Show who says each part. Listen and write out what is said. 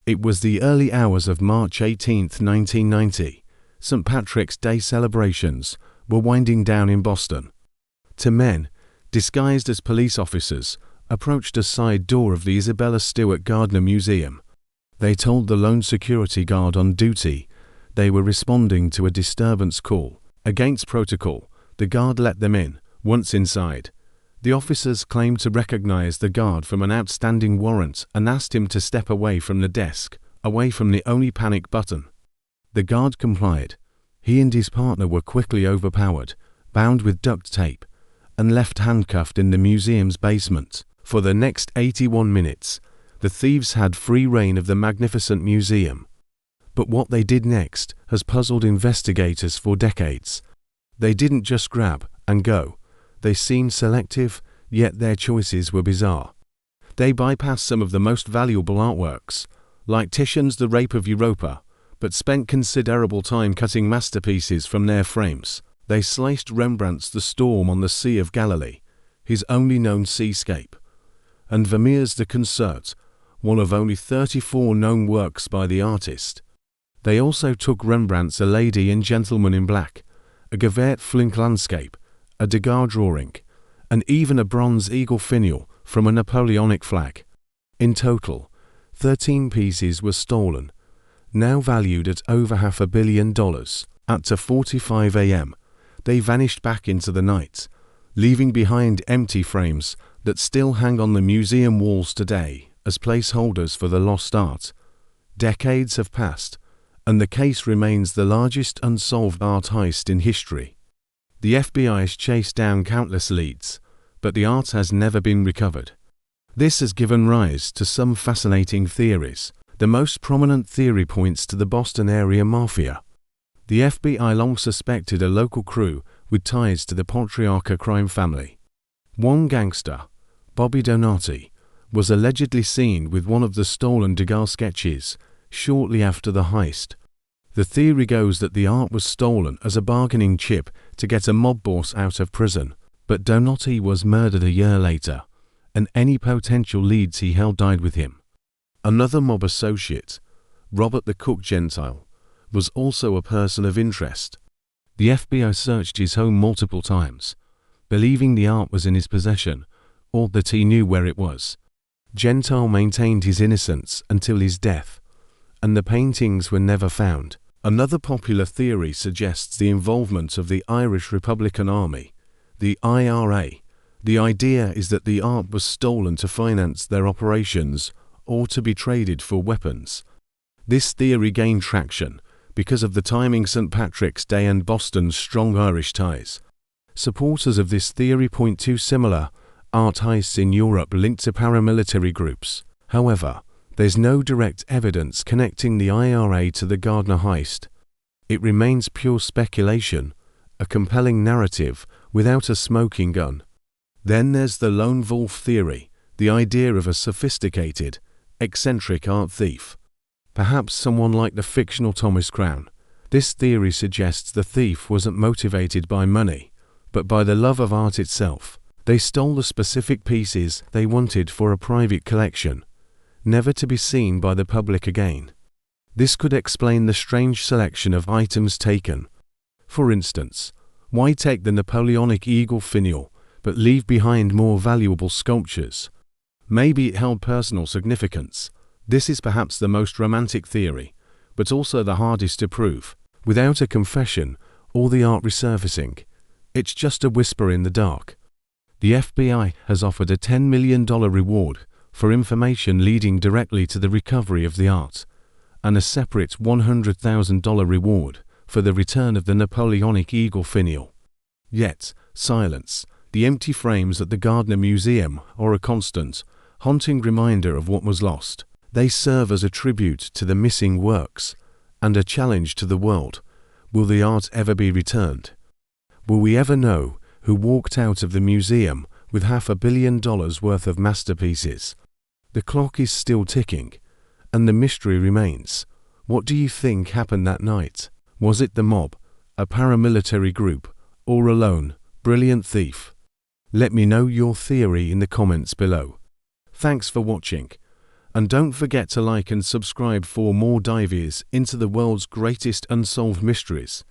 Speaker 1: It was the early hours of March 18, 1990. St. Patrick's Day celebrations were winding down in Boston. Two men, disguised as police officers, approached a side door of the Isabella Stewart Gardner Museum. They told the lone security guard on duty they were responding to a disturbance call. Against protocol, the guard let them in. Once inside, the officers claimed to recognize the guard from an outstanding warrant and asked him to step away from the desk, away from the only panic button. The guard complied. He and his partner were quickly overpowered, bound with duct tape, and left handcuffed in the museum's basement. For the next 81 minutes, the thieves had free rein of the magnificent museum. But what they did next has puzzled investigators for decades. They didn't just grab and go. They seemed selective, yet their choices were bizarre. They bypassed some of the most valuable artworks, like Titian's The Rape of Europa, but spent considerable time cutting masterpieces from their frames. They sliced Rembrandt's The Storm on the Sea of Galilee, his only known seascape, and Vermeer's The Concert, one of only 34 known works by the artist. They also took Rembrandt's A Lady and Gentleman in Black, a Gevaert Flink landscape, a Degas drawing, and even a bronze eagle finial from a Napoleonic flag. In total, 13 pieces were stolen, now valued at over $500 million. At 2:45 a.m., they vanished back into the night, leaving behind empty frames that still hang on the museum walls today as placeholders for the lost art. Decades have passed, and the case remains the largest unsolved art heist in history. The FBI has chased down countless leads, but the art has never been recovered. This has given rise to some fascinating theories. The most prominent theory points to the Boston area mafia. The FBI long suspected a local crew with ties to the Patriarca crime family. One gangster, Bobby Donati, was allegedly seen with one of the stolen Degas sketches shortly after the heist. The theory goes that the art was stolen as a bargaining chip to get a mob boss out of prison, but Donati was murdered a year later, and any potential leads he held died with him. Another mob associate, Robert the Cook Gentile, was also a person of interest. The FBI searched his home multiple times, believing the art was in his possession, or that he knew where it was. Gentile maintained his innocence until his death, and the paintings were never found. Another popular theory suggests the involvement of the Irish Republican Army, the IRA. The idea is that the art was stolen to finance their operations or to be traded for weapons. This theory gained traction because of the timing St. Patrick's Day and Boston's strong Irish ties. Supporters of this theory point to similar art heists in Europe linked to paramilitary groups. However, there's no direct evidence connecting the IRA to the Gardner heist. It remains pure speculation, a compelling narrative without a smoking gun. Then there's the lone wolf theory, the idea of a sophisticated, eccentric art thief. Perhaps someone like the fictional Thomas Crown. This theory suggests the thief wasn't motivated by money, but by the love of art itself. They stole the specific pieces they wanted for a private collection, never to be seen by the public again. This could explain the strange selection of items taken. For instance, why take the Napoleonic eagle finial but leave behind more valuable sculptures? Maybe it held personal significance. This is perhaps the most romantic theory, but also the hardest to prove. Without a confession or the art resurfacing, it's just a whisper in the dark. The FBI has offered a $10 million reward for information leading directly to the recovery of the art, and a separate $100,000 reward for the return of the Napoleonic eagle finial. Yet, silence, the empty frames at the Gardner Museum are a constant, haunting reminder of what was lost. They serve as a tribute to the missing works, and a challenge to the world. Will the art ever be returned? Will we ever know who walked out of the museum with $500 million worth of masterpieces? The clock is still ticking, and the mystery remains. What do you think happened that night? Was it the mob, a paramilitary group, or a lone, brilliant thief? Let me know your theory in the comments below. Thanks for watching, And don't forget to like and subscribe for more dives into the world's greatest unsolved mysteries.